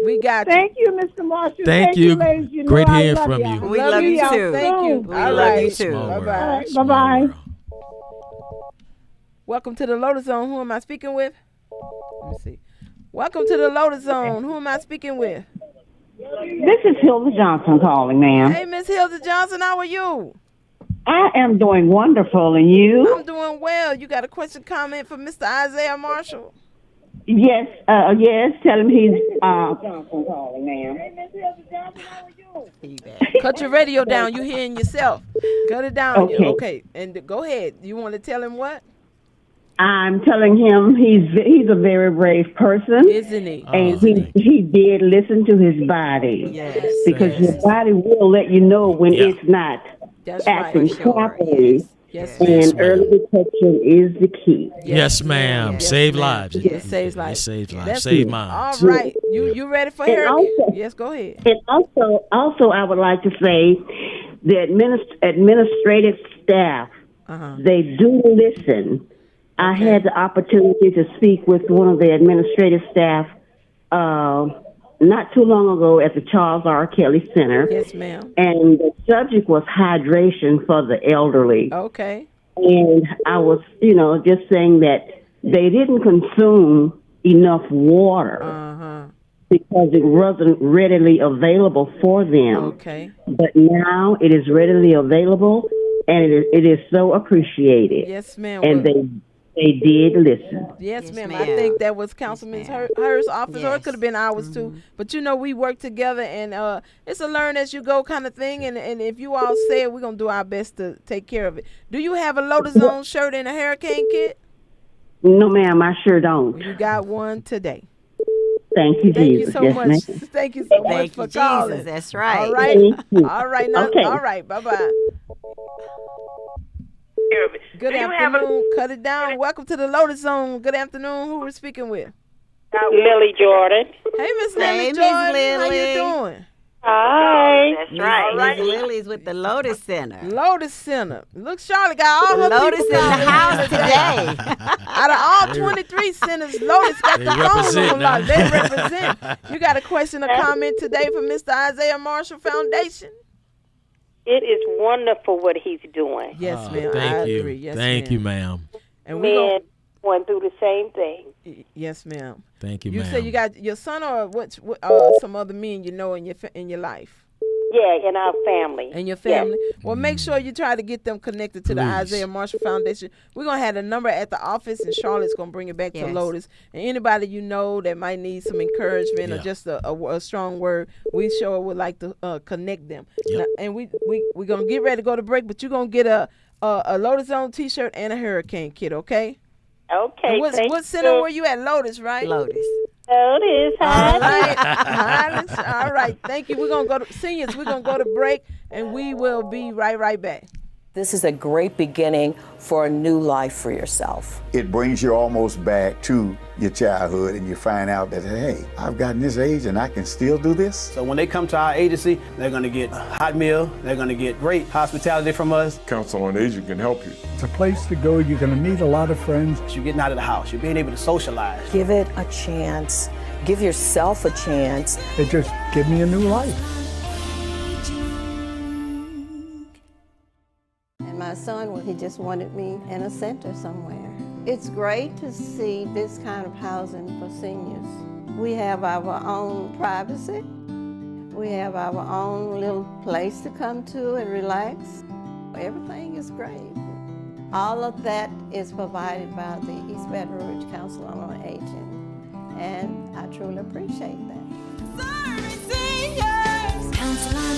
We got you. Thank you, Mr. Marshall. Thank you. Ladies. You Great know hearing I love from y'all. you. We love you too. Thank you. We love you too. Bye-bye. Bye-bye. Welcome to the Lotus Zone. Who am I speaking with? Let me see. Welcome to the Lotus Zone. Who am I speaking with? This is Hilda Johnson calling, ma'am. Hey, Miss Hilda Johnson, how are you? I am doing wonderful, and you? I'm doing well. You got a question, comment for Mr. Isaiah Marshall? Yes, tell him he's Johnson calling, ma'am. Hey, Miss Hilda Johnson, how are you? Cut your radio down. You hearing yourself. Cut it down. Okay. And go ahead. You want to tell him what? I'm telling him he's a very brave person. Isn't he? And he did listen to his body. Yes. Because your body will let you know when it's not acting properly. Yes. And early detection is the key. Yes, ma'am. Yes, Save ma'am. lives. It saves lives. It saves lives. That's Save it. minds. All right. You ready for hurricane? Yes, go ahead. And also, I would like to say the administrative staff, they do listen. I had the opportunity to speak with one of the administrative staff not too long ago at the Charles R. Kelly Center. Yes, ma'am. And the subject was hydration for the elderly. Okay. And I was, just saying that they didn't consume enough water because it wasn't readily available for them. Okay. But now it is readily available, and it is so appreciated. Yes, ma'am. And they did listen. Yes, ma'am. I think that was Councilman Hurst's office, or it could have been ours too. But we work together, and it's a learn as you go kind of thing. And if you all say it, we're gonna do our best to take care of it. Do you have a Lotus Zone shirt and a hurricane kit? No, ma'am, I sure don't. You got one today. Thank you, Jesus. Thank you so much. Ma'am. Thank you so much for calling. Jesus. That's right. All right. All right. Now, Okay. all right. Bye-bye. Good afternoon. Cut it down. Welcome to the Lotus Zone. Good afternoon. Who we're speaking with? Lily Jordan. Hey, Miss Lily Hey, Miss Jordan. Lily. How you doing? Hi. That's right. Miss Lily's with the Lotus Center. Lotus Center. Look, Charlotte got all her Lotus in people the calling house today. Out of all 23 centers, Lotus got the phone on lock. They represent. You got a question or comment today for Mr. Isaiah Marshall Foundation? It is wonderful what he's doing. Yes, ma'am. Thank I you. agree. Yes, Thank you, ma'am. And Men going through the same thing. Yes, ma'am. Thank you, You ma'am. say you got your son or what some other men you know in your life? Yeah, in our family. And your family? Yes. Well, make sure you try to get them connected to the Isaiah Marshall Foundation. We're going to have a number at the office, and Charlotte's going to bring it back to Lotus. And anybody you know that might need some encouragement or just a strong word, we sure would like to connect them. Now, and we're going to get ready to go to break, but you're going to get a Lotus Zone T-shirt and a hurricane kit, okay? Okay. And what center were you at? Lotus, right? Lotus. Lotus. All right. All right. Thank you. We're going to go to seniors. We're going to go to break, and we will be right back. This is a great beginning for a new life for yourself. It brings you almost back to your childhood, and you find out that, hey, I've gotten this age and I can still do this. So when they come to our agency, they're going to get a hot meal, they're going to get great hospitality from us. Council on Aging can help you. It's a place to go. You're going to meet a lot of friends. You're getting out of the house. You're being able to socialize. Give it a chance. Give yourself a chance. It just gave me a new life. My son, he just wanted me in a center somewhere. It's great to see this kind of housing for seniors. We have our own privacy. We have our own little place to come to and relax. Everything is great. All of that is provided by the East Baton Rouge Council on Aging, and I truly appreciate that. Serving seniors, Council on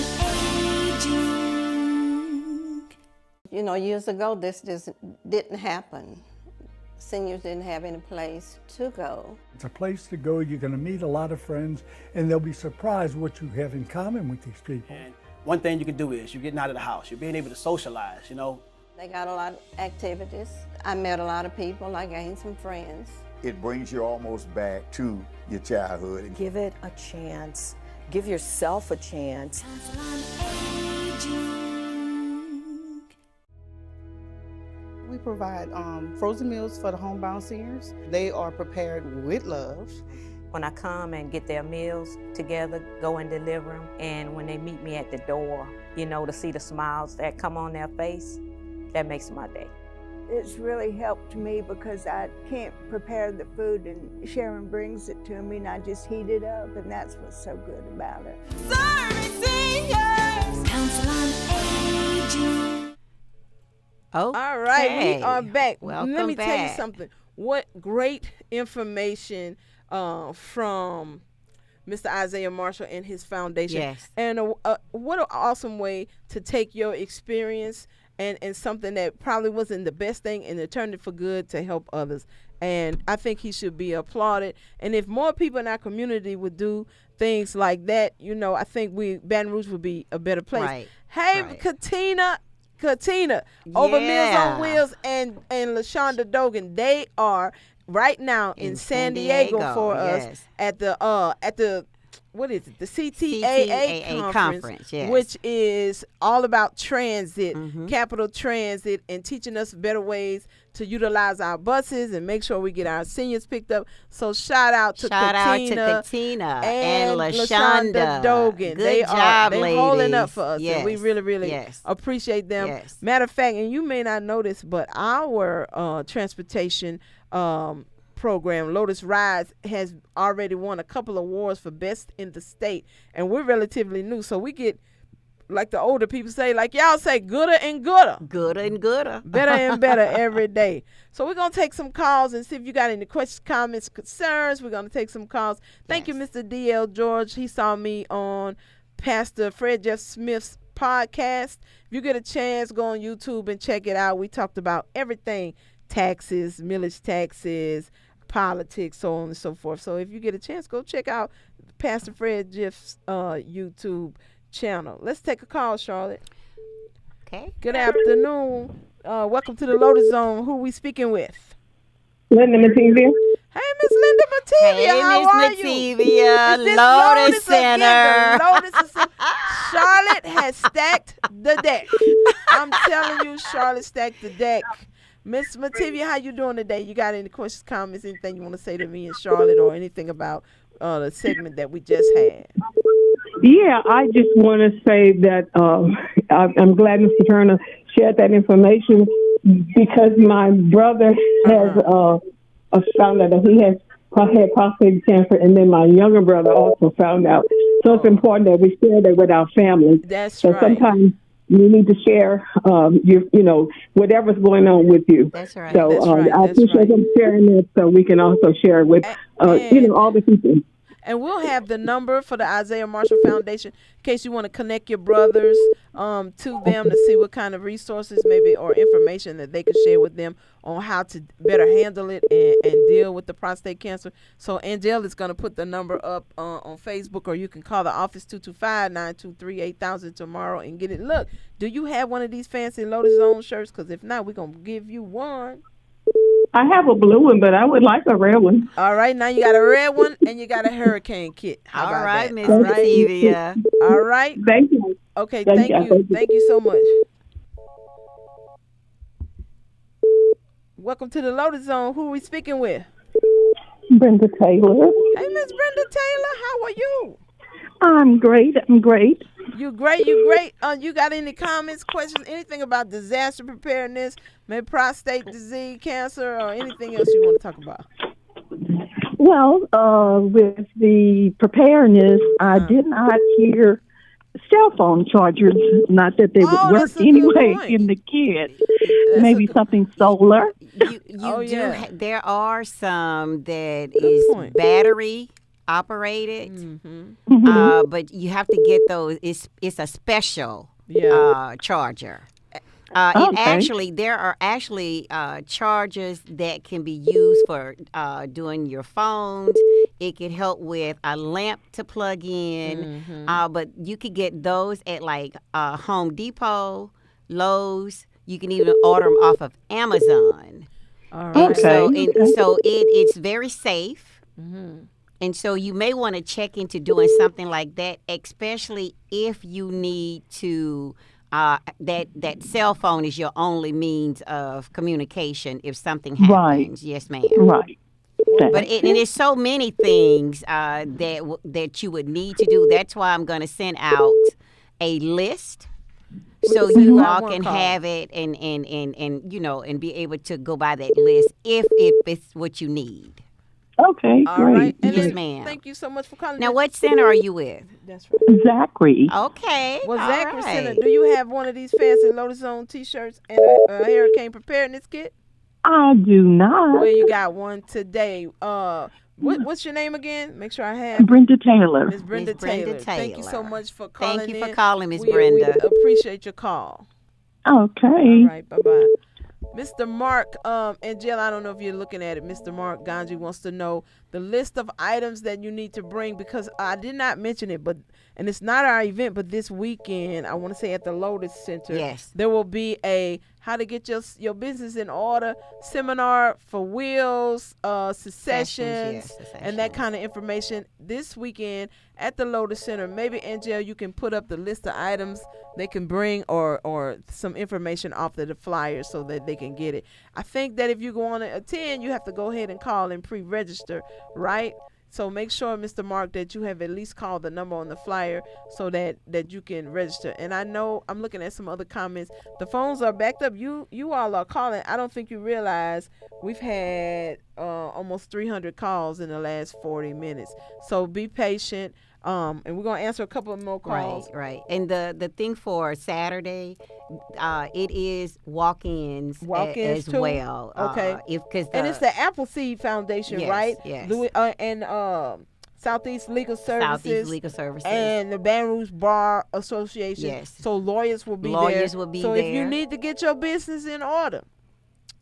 Aging. You know, years ago, this just didn't happen. Seniors didn't have any place to go. It's a place to go. You're going to meet a lot of friends, and they'll be surprised what you have in common with these people. And one thing you can do is you're getting out of the house. You're being able to socialize, you know. They got a lot of activities. I met a lot of people. I gained some friends. It brings you almost back to your childhood. Give it a chance. Give yourself a chance. We provide frozen meals for the homebound seniors. They are prepared with love. When I come and get their meals together, go and deliver them, and when they meet me at the door, you know, to see the smiles that come on their face, that makes my day. It's really helped me because I can't prepare the food and Sharon brings it to me and I just heat it up, and that's what's so good about it. Serving seniors, Council on Aging. Oh, all right, we are back. Welcome Let me back. tell you something. What great information from Mr. Isaiah Marshall and his foundation. Yes. And what an awesome way to take your experience and something that probably wasn't the best thing and to turn it for good to help others. And I think he should be applauded. And if more people in our community would do things like that, you know, I think Baton Rouge would be a better place. Right. Hey, right. Katina over Meals on Wheels and LaShonda Dogan, they are right now in San Diego for us at the what is it? The CTAA conference, yes. Which is all about transit, capital transit, and teaching us better ways to utilize our buses and make sure we get our seniors picked up. So shout out to Katina and LaShonda Dogan. Good job, they're ladies. holding up for us. Yes. And we really appreciate them. Yes. Matter of fact, and you may not know this, but our transportation program, Lotus Rides, has already won a couple of awards for best in the state, and we're relatively new, so we get like the older people say, like y'all say, gooder and gooder. Gooder and gooder. Better and better every day. So we're going to take some calls and see if you got any questions, comments, concerns. We're going to take some calls. Thank you, Mr. D.L. George. He saw me on Pastor Fred Jeff Smith's podcast. If you get a chance, go on YouTube and check it out. We talked about everything, taxes, millage taxes, politics, so on and so forth. So if you get a chance, go check out Pastor Fred Jeff's YouTube channel. Let's take a call, Charlotte. Okay. Good afternoon. Welcome to the Lotus Zone. Who we speaking with? Linda Matevia. Hey, Miss Linda Matevia. Hey, how Miss are Matevia, you? Is this Lotus Center. Again? The Lotus is Charlotte has stacked the deck. I'm telling you, Charlotte stacked the deck. Miss Matevia, how you doing today? You got any questions, comments, anything you want to say to me and Charlotte, or anything about the segment that we just had? Yeah, I just want to say that I'm glad Mr. Turner shared that information, because my brother has found out that he has had prostate cancer, and then my younger brother also found out. So it's important that we share that with our families. That's right. So sometimes you need to share, whatever's going on with you. That's right. So I appreciate him sharing it, so we can also share it with, all the people. And we'll have the number for the Isaiah Marshall Foundation in case you want to connect your brothers to them to see what kind of resources maybe or information that they could share with them on how to better handle it and deal with the prostate cancer. So Angel is going to put the number up on Facebook, or you can call the office 225-923-8000 tomorrow and get it. Look, do you have one of these fancy Lotus Zone shirts? Because if not, we're going to give you one. I have a blue one, but I would like a red one. All right, now you got a red one and you got a hurricane kit. How All about right, that? Miss Matevia. All right. Thank you. Okay, thank you. Thank you so much. Welcome to the Lotus Zone. Who are we speaking with? Brenda Taylor. Hey, Miss Brenda Taylor, how are you? I'm great. You great. You got any comments, questions, anything about disaster preparedness, maybe prostate disease, cancer, or anything else you want to talk about? Well, with the preparedness, I did not hear cell phone chargers. Not that they would work anyway in the kit. Maybe something solar. There are some that is battery operated, but you have to get those. It's a special charger. There are actually chargers that can be used for doing your phones. It can help with a lamp to plug in, but you could get those at like Home Depot, Lowe's. You can even order them off of Amazon. All right. So it's very safe. And so you may want to check into doing something like that, especially if you need to, that cell phone is your only means of communication if something happens. Right. Yes, ma'am. Right. But there's so many things that you would need to do. That's why I'm going to send out a list so you all can have it and be able to go by that list if it's what you need. Okay, all great. Right. And yes, ma'am. Thank you so much for calling. Now, what center are you with? That's right. Zachary. Okay. Well, all Zachary right. Center, do you have one of these fancy Lotus Zone T-shirts and a hurricane preparedness kit? I do not. Well, you got one today. What's your name again? Make sure I have Brenda Taylor. Miss Brenda Taylor. Thank you so much for calling. Thank you for calling, Miss Brenda. We appreciate your call. Okay. All right. Bye-bye. Mr. Mark, and Jill, I don't know if you're looking at it. Mr. Mark Ganji wants to know the list of items that you need to bring, because I did not mention it, and it's not our event, but this weekend, I want to say at the Lotus Center, there will be a how to get your business in order seminar for wills, successions, and that kind of information this weekend at the Lotus Center. Maybe, Angel, you can put up the list of items they can bring or some information off of the flyer so that they can get it. I think that if you go on to attend, you have to go ahead and call and pre-register, right? So make sure, Mr. Mark, that you have at least called the number on the flyer so that you can register. And I know I'm looking at some other comments. The phones are backed up. You all are calling. I don't think you realize we've had almost 300 calls in the last 40 minutes. So be patient. And we're gonna answer a couple of more calls. Right. And the thing for Saturday, it is walk-ins as too? well. Okay. And it's the Appleseed Foundation, yes, right? Yes. And Southeast Legal Services. Southeast Legal Services. And the Baton Rouge Bar Association. Yes. So lawyers will be there. Lawyers will be there. So there. if you need to get your business in order,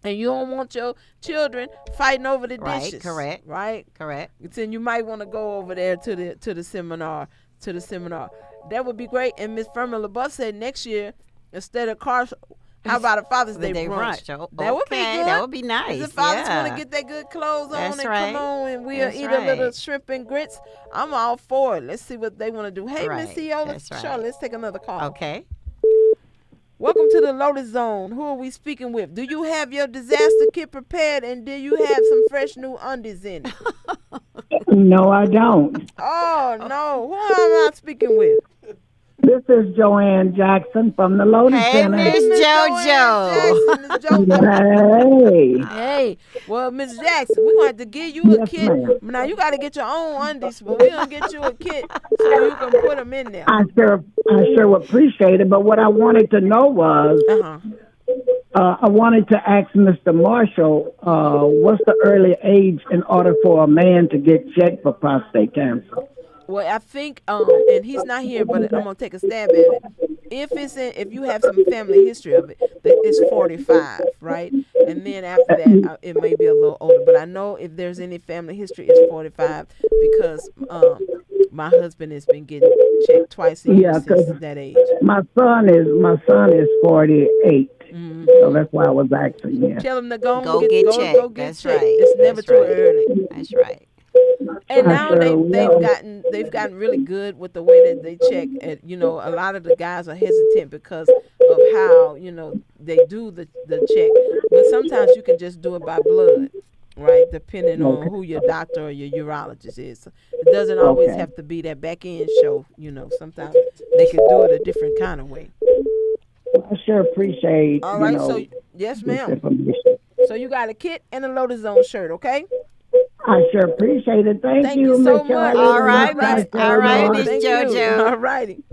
and you don't want your children fighting over the dishes. Correct. Right? Correct. Then you might want to go over there to the seminar. That would be great. And Miss Firma LaBeouf said next year, instead of cars, how about a Father's Day brunch? Oh, that would be good. That would be nice. The fathers want to get their good clothes on and come on, and we'll eat a little shrimp and grits. I'm all for it. Let's see what they want to do. Hey, Miss Ciola, Charlotte, let's take another call. Okay. Welcome to the Lotus Zone. Who are we speaking with? Do you have your disaster kit prepared, and do you have some fresh new undies in it? No, I don't. Oh, no. Who am I speaking with? This is Joanne Jackson from the Lotus Center. Hey, Miss JoJo. Hey. Well, Miss Jackson, we're going to have to give you a kit. Ma'am. Now, you got to get your own undies, but we're going to get you a kit so you can put them in there. I sure appreciate it, but what I wanted to know was, I wanted to ask Mr. Marshall, what's the early age in order for a man to get checked for prostate cancer? Well, I think, and he's not here, but I'm gonna take a stab at it. If you have some family history of it, it's 45, right? And then after that, it may be a little older. But I know if there's any family history, it's 45 because my husband has been getting checked twice a year since that age. My son is 48. So that's why I was asking. Yeah. Tell him to go get checked. Go get That's checked. right. It's never too early. That's right. And now they've gotten really good with the way that they check. And, a lot of the guys are hesitant because of how they do the check. But sometimes you can just do it by blood, right? Depending on who your doctor or your urologist is. It doesn't always have to be that back end show. Sometimes they can do it a different kind of way. I sure appreciate. All right. So yes, ma'am. So you got a kit and a Lotus Zone shirt, okay? I sure appreciate it. Thank you so Miss much. All right, Miss JoJo. All righty.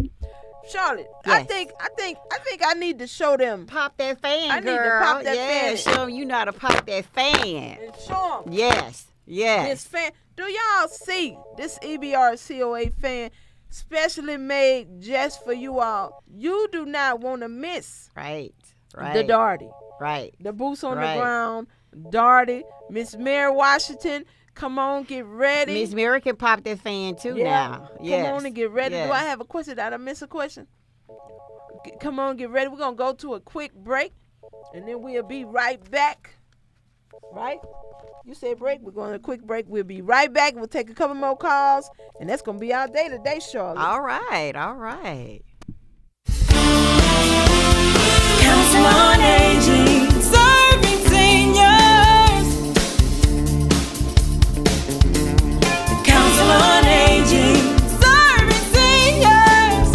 Charlotte, yes. I think I need to show them. Pop that fan, I girl. need to pop that fan. Show them you know how to pop that fan. And show them. Yes. This fan. Do y'all see this EBRCOA fan? Specially made just for you all. You do not want to miss. Right. The Darty. Right. The boots on the ground. Darty. Miss Mary Washington. Come on, get ready. Miss Mary can pop that fan too now. Yes. Come on and get ready. Yes. Do I have a question? Did I miss a question? Come on, get ready. We're going to go to a quick break, and then we'll be right back. Right? You said break. We're going to a quick break. We'll be right back. We'll take a couple more calls, and that's going to be our day today, Charlotte. All right. Council on Aging, serving seniors. Council on Aging, serving seniors.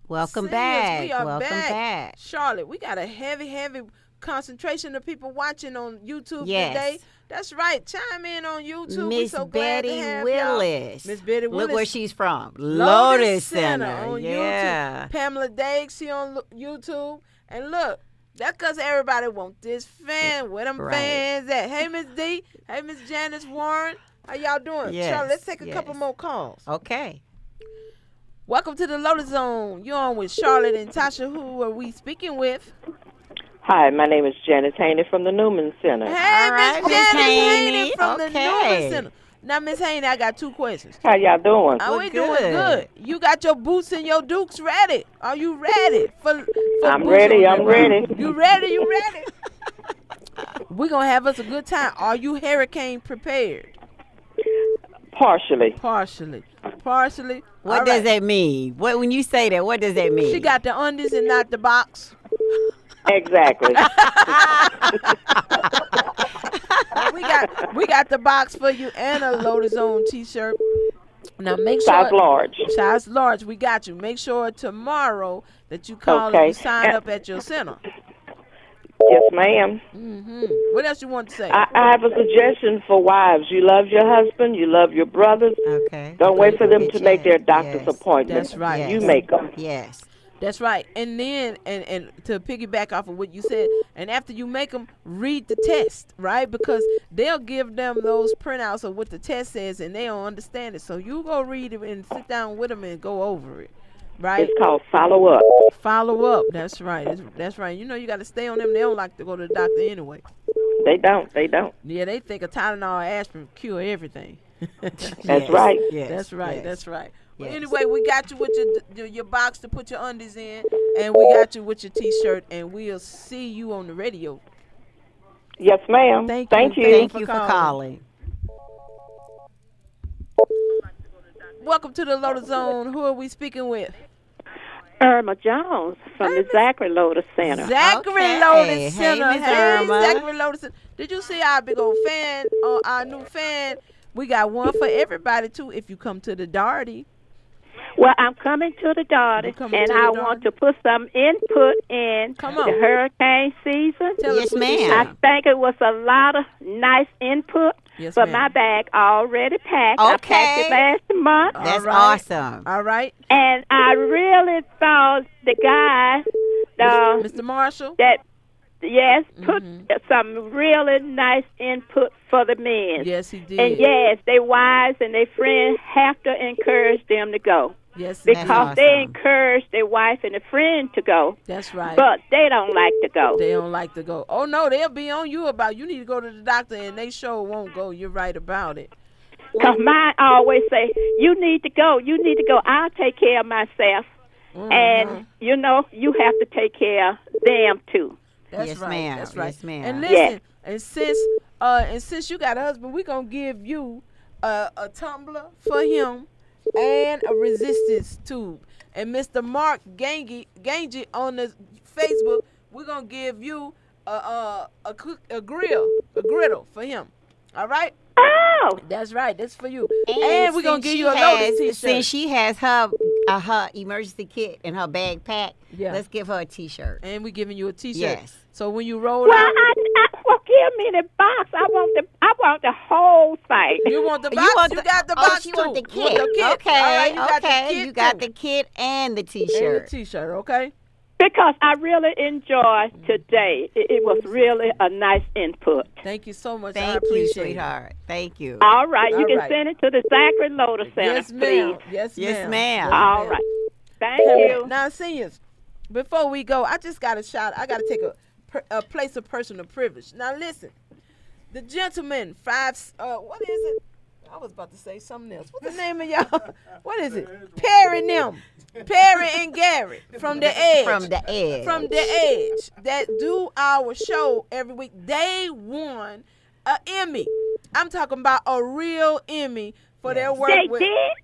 Welcome Seniors, back. We are Welcome back. Charlotte, we got a heavy concentration of people watching on YouTube Yes. today. That's right. Chime in on YouTube. Miss so glad Betty to have Willis. Miss Betty Willis. Look where she's from. Lotus Center. on Yeah. YouTube. Pamela Diggs, she on YouTube. And look, that's because everybody want this fan. Where them fans at? Hey, Miss D. Hey, Miss Janice Warren. How y'all doing? Yes, Charlotte, let's take a couple more calls. Okay. Welcome to the Lotus Zone. You're on with Charlotte and Tasha. Who are we speaking with? Hi, my name is Janice Haney from the Newman Center. Hey, Miss Janice Haney from the Okay. Newman Center. Now, Miss Haney, I got two questions. How y'all doing? We doing good. You got your boots and your dukes ready. Are you ready? I'm ready. I'm ready. You ready? You ready? We're going to have us a good time. Are you hurricane prepared? Partially. What does that mean? When you say that, what does that mean? She got the undies and not the box. Exactly. we got the box for you and a Lotus Zone t-shirt. Now make sure size large. We got you. Make sure tomorrow that you call and you sign up at your center. Yes, ma'am. What else you want to say? I have a suggestion for wives. You love your husband. You love your brothers. Okay. Don't wait for them to make their doctor's appointments. That's right. You make them. Yes. That's right. And then, and to piggyback off of what you said, and after you make them read the test, right? Because they'll give them those printouts of what the test says, and they don't understand it. So you go read it and sit down with them and go over it, right? It's called follow up. Follow up. That's right. That's right. You know you got to stay on them. They don't like to go to the doctor anyway. They don't. Yeah, they think a Tylenol or aspirin cure everything. That's right. Yes. That's right. Yes. That's right. Well, Yes. anyway, we got you with your box to put your undies in, and we got you with your T-shirt, and we'll see you on the radio. Yes, ma'am. Thank you. Thank you for calling. Welcome to the Lotus Zone. Who are we speaking with? Irma Jones from the Zachary Lotus Center. Zachary Lotus Center. Miss Irma. Zachary Lotus Center. Did you see our big old fan, our new fan? We got one for everybody, too, if you come to the Darty. Well, I'm coming to the daughter, and I want to put some input in the hurricane season. Yes, ma'am. I think it was a lot of nice input, but my bag already packed. I packed it last month. That's awesome. All right. And I really thought the guy, Mr. Marshall, that put some really nice input for the men. Yes, he did. And yes, their wives and their friends have to encourage them to go. Yes, because they encourage their wife and a friend to go. That's right. But they don't like to go. They don't like to go. Oh, no, they'll be on you about you need to go to the doctor, and they sure won't go. You're right about it. Because mine always say, you need to go. You need to go. I'll take care of myself. And, you know, you have to take care of them, too. That's Yes, right. ma'am. That's right. Yes, ma'am. And listen, and since you got a husband, we're going to give you a tumbler for him and a resistance tube. And Mr. Mark Gangi on the Facebook, we're going to give you a griddle for him. All right? Oh! That's right. That's for you. And we're going to give you a Lotus t-shirt. Since she has her emergency kit and her bag packed, let's give her a t-shirt. And we're giving you a t-shirt. Yes. So when you roll well, out. Well, give me the box. I want the whole thing. You want the box? You got the box you too. want the You want kit. the kit. Okay. All right, you got the kit You got too. the kit and the t-shirt. And the t-shirt, okay? Because I really enjoyed today. It was really a nice input. Thank you so much. Thank I appreciate you, it. sweetheart. Thank you. All right. You All can right. send it to the Zachary Lotus Center, Yes, ma'am. please. Yes, ma'am. Yes, ma'am. All right. Thank you. Now, seniors, before we go, I just got a shout. I got to take a place of personal privilege. Now, listen. The gentleman, what is it? I was about to say something else. What's the name of y'all? What is it? Perry and Gary from the Edge. From the Edge. From the Edge that do our show every week. They won an Emmy. I'm talking about a real Emmy for their work.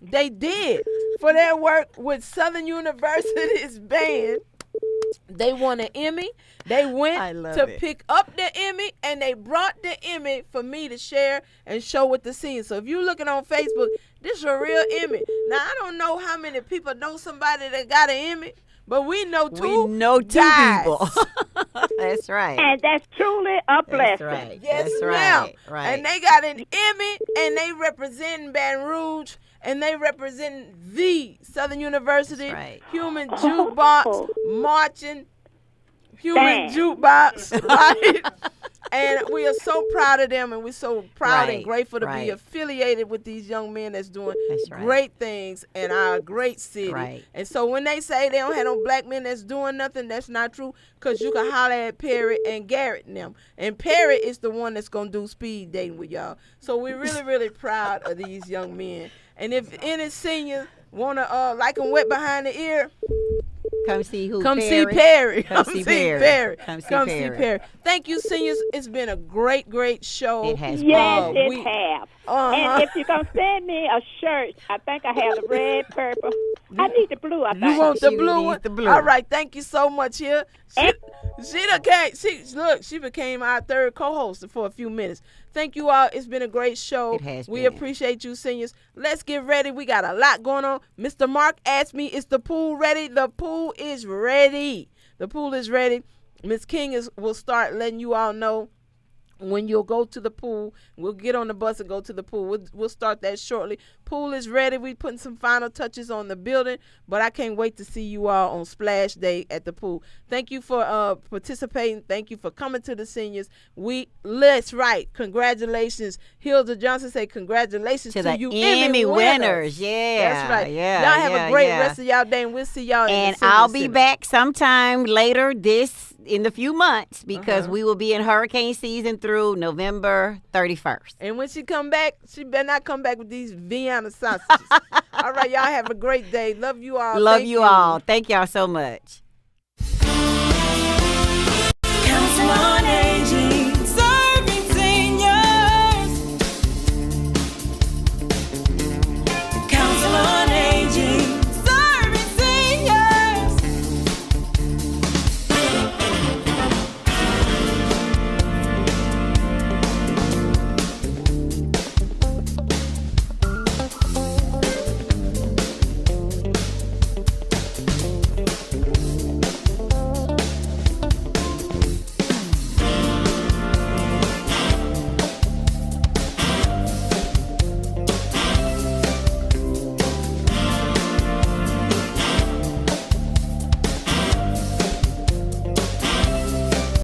They did for their work with Southern University's band. They won an Emmy. They went to pick up the Emmy, and they brought the Emmy for me to share and show with the scene. So if you're looking on Facebook, this is a real Emmy. Now, I don't know how many people know somebody that got an Emmy, but we know two people. That's right. And that's truly a blessing. That's right. Yes, That's ma'am. Right. And they got an Emmy, and they represent Baton Rouge, and they represent the Southern University Human Jukebox marching Human Jukebox, right? And we are so proud of them, and we're so proud and grateful to be affiliated with these young men that's doing great things in our great city. Right. And so when they say they don't have no black men that's doing nothing, that's not true, because you can holler at Perry and Garrett and them. And Perry is the one that's going to do speed dating with y'all. So we're really, really proud of these young men. And if any seniors want to like them wet behind the ear, come see who? Come Perry? see Perry. Come see Perry. Come see Perry. Thank you, seniors. It's been a great, great show. It has. Yes, it have. And if you're going to send me a shirt, I think I have the red, purple. I need the blue, I think. You want the blue one? The blue. All right. Thank you so much here. She became our third co-host for a few minutes. Thank you all. It's been a great show. It has We been. appreciate you, seniors. Let's get ready. We got a lot going on. Mr. Mark asked me, is the pool ready? The pool is ready. The pool is ready. Miss King will start letting you all know when you'll go to the pool. We'll get on the bus and go to the pool. We'll start that shortly. Pool is ready. We're putting some final touches on the building, but I can't wait to see you all on Splash Day at the pool. Thank you for participating. Thank you for coming to the seniors. Let's right. Congratulations. Hilda Johnson say congratulations to the you Emmy winners. Yeah. That's right. Yeah. Y'all have a great rest of y'all day, and we'll see y'all And in the I'll Senior be Center. back sometime later in a few months because we will be in hurricane season through November 31st. And when she come back, she better not come back with these Vienna sausages. All right, y'all have a great day. Love you all. Love Thank you all. Thank y'all so much. Council on